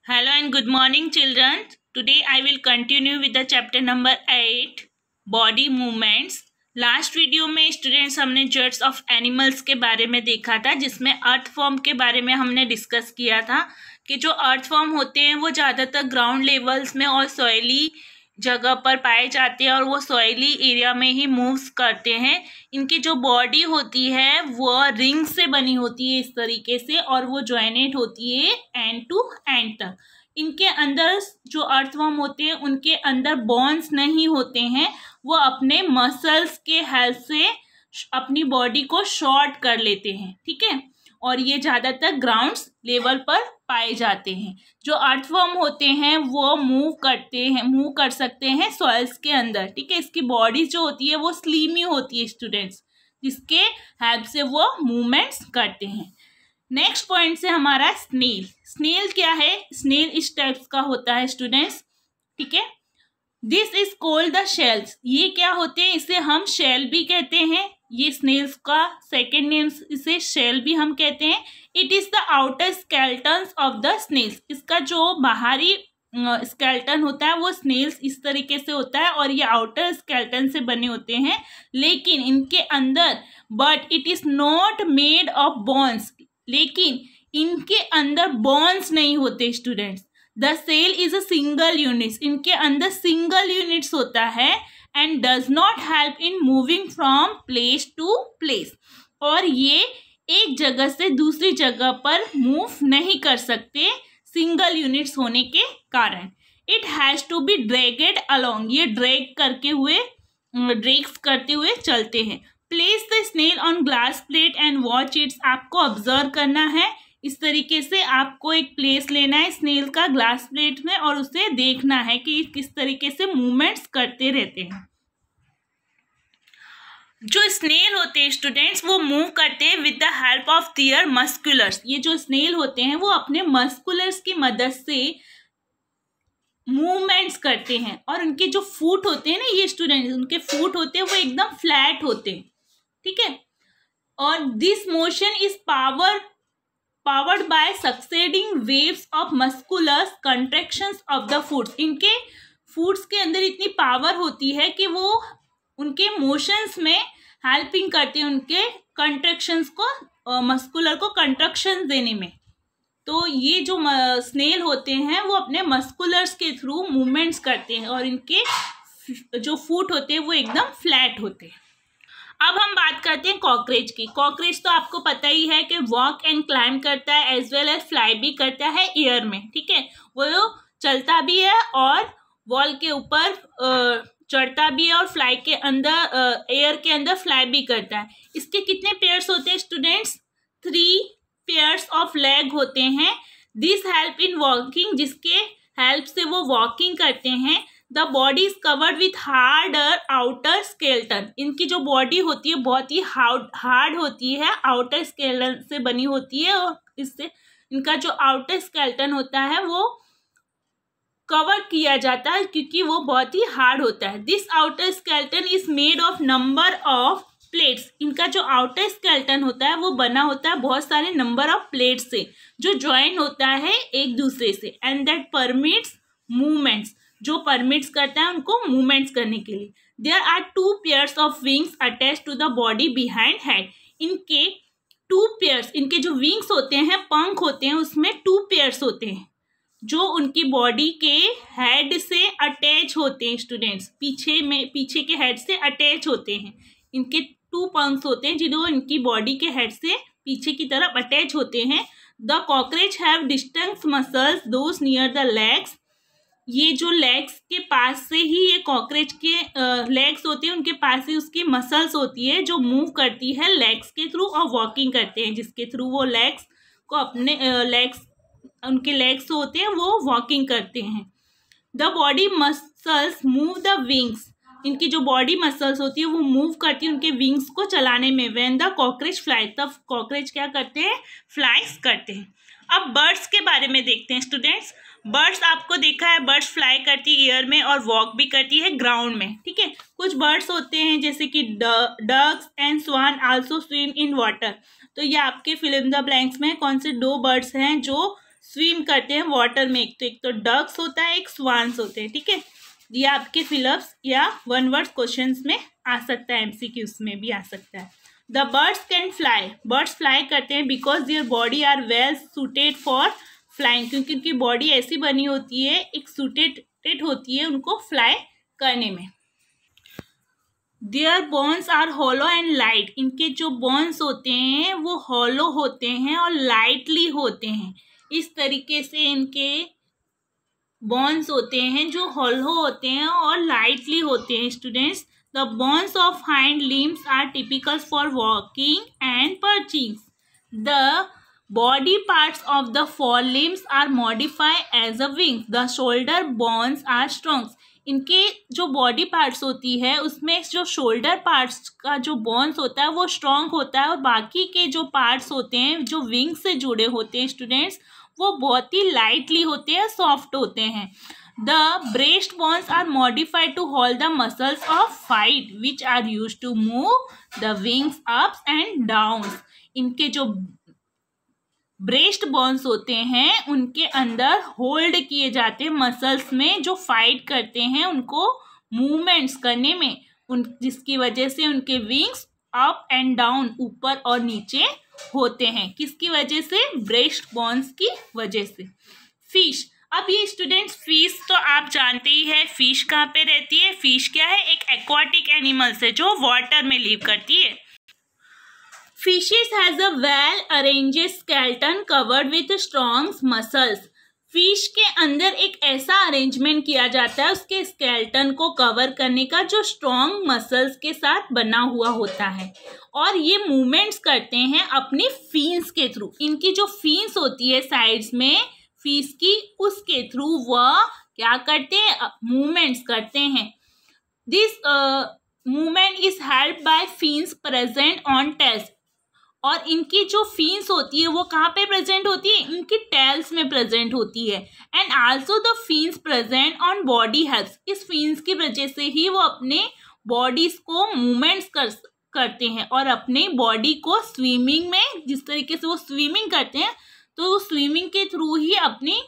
Hello and good morning, children. Today I will continue with the chapter number 8, Body Movements. Last video में students हमने जर्ट्स of animals के बारे में देखा था, जिसमें अर्थ फॉर्म के बारे में हमने डिस्कस किया था कि जो अर्थ फॉर्म होते हैं वो ज़्यादातर ग्राउंड लेवल्स में और सॉइली जगह पर पाए जाते हैं और वो सॉइली एरिया में ही मूव्स करते हैं। इनकी जो बॉडी होती है वो रिंग से बनी होती है इस तरीके से, और वो जॉइनेट होती है एंड टू एंड तक। इनके अंदर जो अर्थवर्म होते हैं उनके अंदर बोन्स नहीं होते हैं, वो अपने मसल्स के हेल्प से अपनी बॉडी को शॉर्ट कर लेते हैं, ठीक है। और ये ज़्यादातर ग्राउंड लेवल पर पाए जाते हैं। जो अर्थवर्म होते हैं वो मूव कर सकते हैं सॉइल्स के अंदर, ठीक है। इसकी बॉडी जो होती है वो स्लिमी होती है स्टूडेंट्स, जिसके हेल्प से वो मूवमेंट्स करते हैं। नेक्स्ट पॉइंट से हमारा स्नेल। स्नेल क्या है? स्नेल इस टाइप्स का होता है स्टूडेंट्स, ठीक है। This is called the shells. ये क्या होते हैं? इसे हम शेल भी कहते हैं। ये स्नेल्स का सेकेंड नेम, इसे शेल भी हम कहते हैं। It is the outer skeletons of the snails. इसका जो बाहरी स्केलेटन होता है वो स्नेल्स इस तरीके से होता है और ये आउटर स्केलेटन से बने होते हैं, लेकिन इनके अंदर but it is not made of bones. लेकिन इनके अंदर बोन्स नहीं होते students. The cell is a single units. इनके अंदर सिंगल यूनिट्स होता है and does not help in moving from place to place. और ये एक जगह से दूसरी जगह पर मूव नहीं कर सकते सिंगल यूनिट्स होने के कारण। It has to be dragged along. ये ड्रैग्स करते हुए चलते हैं। Place the snail on glass plate and watch its. आपको ऑब्जर्व करना है। इस तरीके से आपको एक प्लेस लेना है स्नेल का ग्लास प्लेट में और उसे देखना है कि किस तरीके से मूवमेंट्स करते रहते हैं। जो स्नेल होते हैं स्टूडेंट्स वो मूव करते हैं with the help of their muscles. ये जो स्नेल होते हैं वो अपने मस्कुलर्स की मदद से मूवमेंट्स करते हैं। और उनके जो फुट होते हैं ना, ये स्टूडेंट्स उनके फुट होते हैं वो एकदम फ्लैट होते हैं, ठीक है। और this motion is powered by succeeding waves of muscular contractions of the foots. इनके फुट्स के अंदर इतनी पावर होती है कि वो उनके मोशंस में हेल्पिंग करते हैं, उनके कंट्रैक्शंस को, मस्कुलर को कंट्रैक्शन देने में। तो ये जो स्नेल होते हैं वो अपने मस्कुलर्स के थ्रू मूवमेंट्स करते हैं और इनके जो फुट होते हैं वो एकदम फ्लैट होते हैं। अब हम बात करते हैं कॉकरोच की। कॉकरोच तो आपको पता ही है कि वॉक एंड क्लाइंब करता है एज वेल एज फ्लाई भी करता है एयर में, ठीक है। वो चलता भी है और वॉल के ऊपर चढ़ता भी है और फ्लाई के अंदर एयर के अंदर फ्लाई भी करता है। इसके कितने पेयर्स होते हैं स्टूडेंट्स? 3 पेयर्स ऑफ लेग होते हैं। This help in walking. जिसके हेल्प से वो वॉकिंग करते हैं। The body is covered with harder outer skeleton. इनकी जो बॉडी होती है बहुत ही हार्ड होती है, आउटर स्केलेटन से बनी होती है और इससे इनका जो आउटर स्केलेटन होता है वो कवर किया जाता है क्योंकि वो बहुत ही हार्ड होता है। This outer skeleton is made of number of plates. इनका जो आउटर स्केलेटन होता है वो बना होता है बहुत सारे नंबर ऑफ प्लेट्स से, जो ज्वाइन होता है एक दूसरे से। And that permits movements. जो परमिट्स करता है उनको मूवमेंट्स करने के लिए। There are 2 pairs of wings attach to the body behind head. इनके 2 पेयर्स, इनके जो विंग्स होते हैं, पंख होते हैं, उसमें 2 पेयर्स होते हैं जो उनकी बॉडी के हेड से अटैच होते हैं स्टूडेंट्स। पीछे के हेड से अटैच होते हैं। इनके 2 पंख होते हैं जिन्हों इनकी बॉडी के हेड से पीछे की तरफ अटैच होते हैं। The cockroach have distinct muscles those near the legs. ये जो लेग्स के पास से ही ये कॉकरोच के लेग्स होते हैं, उनके पास ही उसकी मसल्स होती है जो मूव करती है लेग्स के थ्रू और वॉकिंग करते हैं, जिसके थ्रू वो लेग्स को अपने उनके लेग्स होते हैं वो वॉकिंग करते हैं। The body muscles move the wings. इनकी जो बॉडी मसल्स होती है वो मूव करती है उनके विंग्स को चलाने में। व्हेन द कॉकरोच फ्लाई, तब कॉकरोच क्या करते हैं? फ्लाइज करते हैं। अब बर्ड्स के बारे में देखते हैं स्टूडेंट्स। बर्ड्स आपको देखा है, बर्ड्स फ्लाई करती है एयर में और वॉक भी करती है ग्राउंड में, ठीक है। कुछ बर्ड्स होते हैं जैसे कि ducks and swan also swim in water. तो ये आपके फिल इन द ब्लैंक्स में कौन से 2 बर्ड्स हैं जो स्विम करते हैं वाटर में। एक तो डक्स होता है, एक स्वान्स होते हैं, ठीक है। ये आपके फिलअप्स या वन वर्ड क्वेश्चंस में आ सकता है, एमसीक्यूज में भी आ सकता है। The birds can fly, birds fly करते हैं because their body are well suited for flying, क्योंकि उनकी बॉडी ऐसी बनी होती है, एक सूटेड होती है उनको फ्लाई करने में। Their bones are hollow and light, इनके जो बोन्स होते हैं वो हॉलो होते हैं और लाइटली होते हैं। इस तरीके से इनके बोन्स होते हैं जो हॉलो होते हैं और लाइटली होते हैं students. The bones of hind limbs are typical for walking and perching. The body parts of the forelimbs are modified as a wings. The shoulder bones are strong. इनके जो बॉडी पार्ट्स होती है उसमें जो shoulder parts का जो bones होता है वो स्ट्रॉन्ग होता है, और बाकी के जो पार्ट्स होते हैं जो विंग से जुड़े होते हैं स्टूडेंट्स वो बहुत ही लाइटली होते हैं, सॉफ्ट होते हैं। The breast bones are modified to hold the muscles of fight which are use to move the wings ups and down. इनके जो ब्रेस्ट बोन्स होते हैं उनके अंदर होल्ड किए जाते हैं मसल्स में, जो फाइट करते हैं उनको मूवमेंट्स करने में, जिसकी वजह से उनके विंग्स अप एंड डाउन, ऊपर और नीचे होते हैं। किसकी वजह से? ब्रेस्ट बोन्स की वजह से। फिश, अब ये स्टूडेंट्स फिश तो आप जानते ही है, फिश कहाँ पे रहती है? फिश क्या है? एक एक्वाटिक एनिमल्स है जो वाटर में लिव करती है। Fishes has a well-arranged skeleton covered with strong muscles. Fish के अंदर एक ऐसा अरेंजमेंट किया जाता है उसके स्केलेटन को कवर करने का, जो स्ट्रॉन्ग मसल्स के साथ बना हुआ होता है, और ये मूवमेंट्स करते हैं अपनी फिन्स के थ्रू। इनकी जो फिन्स होती है साइड्स में फिश की, उसके थ्रू वह क्या करते हैं? मूवमेंट्स करते हैं। This movement is helped by fins present on tails. और इनकी जो फिन्स होती है वो कहाँ पे प्रेजेंट होती है? इनकी टेल्स में प्रेजेंट होती है। And also the fins present on body helps. इस फिन्स की वजह से ही वो अपने बॉडीज को मूवमेंट्स करते हैं और अपने बॉडी को स्विमिंग में, जिस तरीके से वो स्विमिंग करते हैं, तो वो स्विमिंग के थ्रू ही अपनी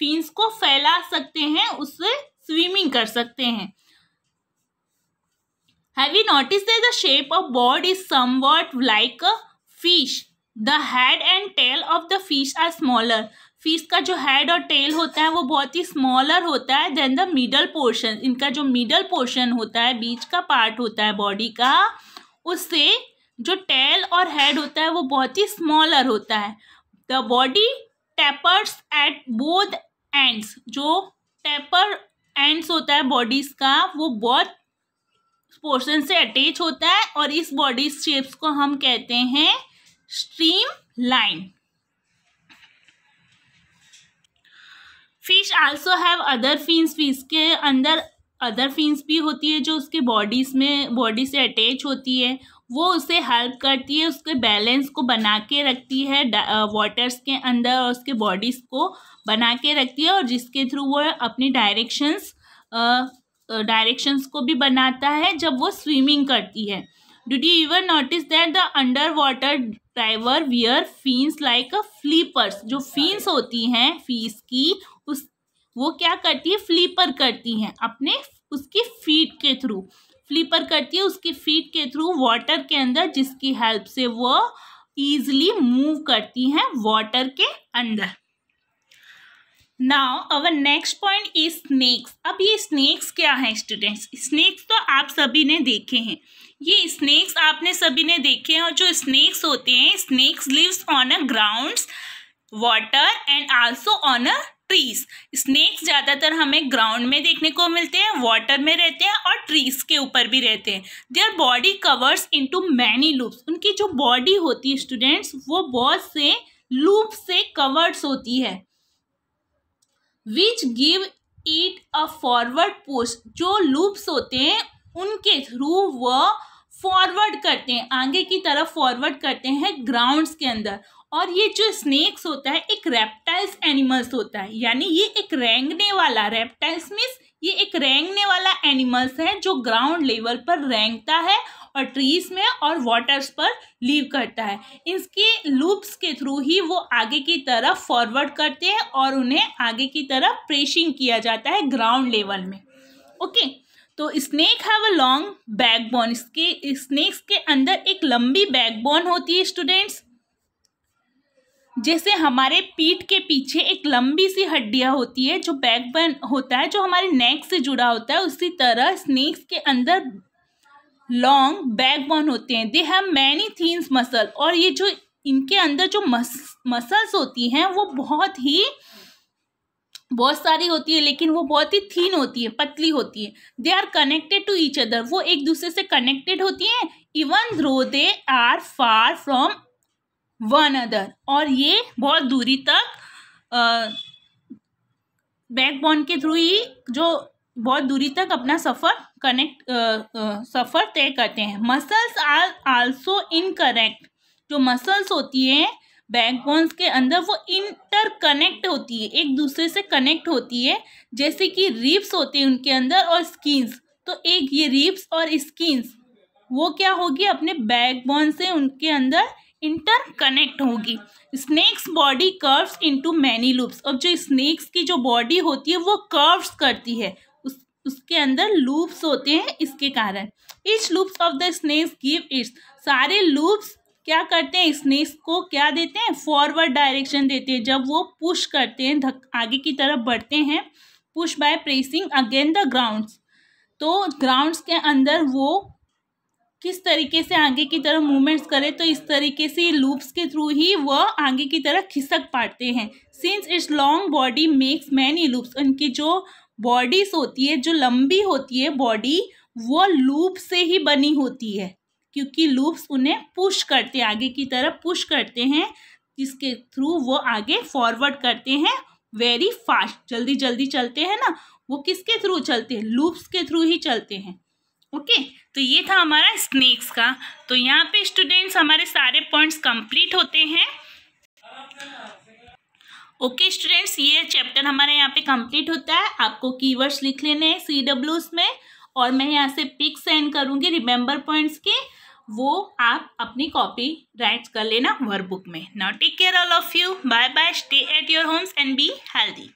फिन्स को फैला सकते हैं, उससे स्विमिंग कर सकते हैं। Have you noticed that the shape of bird is somewhat like a fish? The head and tail of the fish are smaller. Fish का जो हेड और टेल होता है वो बहुत ही स्मॉलर होता है देन द मिडल पोर्शन। इनका जो मिडल पोर्शन होता है, बीच का पार्ट होता है बॉडी का, उससे जो टेल और हेड होता है वो बहुत ही स्मॉलर होता है। The body tapers at both ends. जो टेपर एंड्स होता है बॉडीज का वो बहुत पोर्शन से अटैच होता है, और इस बॉडी शेप्स को हम कहते हैं stream line. Fish also have other fins. Fish के अंदर अदर फिन्स भी होती है जो उसके बॉडी से अटैच होती है, वो उसे हेल्प करती है, उसके बैलेंस को बना के रखती है वाटर्स के अंदर, और उसके बॉडीज को बना के रखती है, और जिसके थ्रू वो अपनी डायरेक्शंस को भी बनाता है जब वो स्विमिंग करती है। Did you ever notice that the underwater diver wear fins like a flippers? जो fins होती हैं फिश की, वो क्या करती है? फ्लिपर करती हैं अपने उसकी फीट के थ्रू। फ्लिपर करती है उसकी फीट के थ्रू वाटर के अंदर, जिसकी हेल्प से वो ईजिली मूव करती हैं वाटर के अंदर। Now our next point is snakes. अब ये स्नेक्स क्या है स्टूडेंट्स? स्नेक्स तो आप सभी ने देखे हैं, ये स्नेक्स आपने सभी ने देखे हैं। और जो स्नेक्स होते हैं, snakes lives on a grounds, water and also on a trees. स्नेक्स ज़्यादातर हमें ग्राउंड में देखने को मिलते हैं, वाटर में रहते हैं और ट्रीज के ऊपर भी रहते हैं। Their body covers into many loops. उनकी जो बॉडी होती है स्टूडेंट्स वो बहुत से लूप से कवर्ड्स होती है, which give it a forward push. जो लूप्स होते हैं उनके थ्रू वह फॉरवर्ड करते हैं, आगे की तरफ फॉरवर्ड करते हैं ग्राउंड्स के अंदर। और ये जो स्नेक्स होता है एक रेप्टाइल्स एनिमल्स होता है, यानी ये एक रेंगने वाला, रेप्टाइल्स मीन्स ये एक रेंगने वाला एनिमल्स है जो ग्राउंड लेवल पर रेंगता है और ट्रीज में और वाटर्स पर लीव करता है। इसके लूप्स के थ्रू ही वो आगे की तरफ फॉरवर्ड करते हैं और उन्हें आगे की तरफ प्रेसिंग किया जाता है ग्राउंड लेवल में। ओके, तो snake have a long backbone. इसके स्नेक्स के अंदर एक लंबी बैकबोन होती है स्टूडेंट्स। जैसे हमारे पीठ के पीछे एक लंबी सी हड्डियां होती है जो बैकबोन होता है, जो हमारे नेक से जुड़ा होता है, उसी तरह स्नेक्स के अंदर लॉन्ग बैकबोन होते हैं। They have many thin muscle, और ये जो इनके अंदर जो मसल्स होती हैं वो बहुत सारी होती है, लेकिन वो बहुत ही थीन होती है, पतली होती है। They are connected to each other, वो एक दूसरे से कनेक्टेड होती हैं। Even though they are far from one other, और ये बहुत दूरी तक बैकबोन के थ्रू ही जो बहुत दूरी तक अपना सफ़र तय करते हैं। मसल्स आर आल्सो इनकरेक्ट, जो मसल्स होती हैं बैकबोन्स के अंदर वो इंटरकनेक्ट होती है, एक दूसरे से कनेक्ट होती है। जैसे कि रिब्स होते हैं उनके अंदर और स्किन्स, तो एक ये रिब्स और स्किन्स वो क्या होगी, अपने बैकबोन से उनके अंदर इंटरकनेक्ट होगी। Snakes body curves into many loops, और जो स्नेक्स की जो बॉडी होती है वो कर्व्स करती है, उसके अंदर लूप्स होते हैं इसके कारण। Each loops of the snakes give its, सारे लूप्स क्या करते हैं, स्नेक्स को क्या देते हैं, फॉरवर्ड डायरेक्शन देते हैं। जब वो पुश करते हैं, आगे की तरफ बढ़ते हैं, push by pressing again the grounds, तो ग्राउंड्स के अंदर वो किस तरीके से आगे की तरफ मूवमेंट्स करें, तो इस तरीके से लूप्स के थ्रू ही वह आगे की तरफ खिसक पाते हैं। Since it's long body makes many loops, उनकी जो बॉडीज होती है, जो लंबी होती है बॉडी, वो लूप से ही बनी होती है, क्योंकि लूप्स उन्हें पुश करते हैं, आगे की तरफ पुश करते हैं, जिसके थ्रू वो आगे फॉरवर्ड करते हैं वेरी फास्ट, जल्दी जल्दी चलते हैं ना, वो किसके थ्रू चलते हैं, लूप्स के थ्रू ही चलते हैं। ओके, तो ये था हमारा स्नेक्स का। तो यहाँ पे स्टूडेंट्स हमारे सारे पॉइंट्स कंप्लीट होते हैं। ओके स्टूडेंट्स, ये चैप्टर हमारे यहाँ पे कंप्लीट होता है। आपको कीवर्ड्स लिख लेने हैं CWs में, और मैं यहाँ से पिक सेंड करूँगी रिमेंबर पॉइंट्स के, वो आप अपनी कॉपी राइट कर लेना वर्कबुक में। Now take care all of you, bye bye, stay at your homes and be healthy.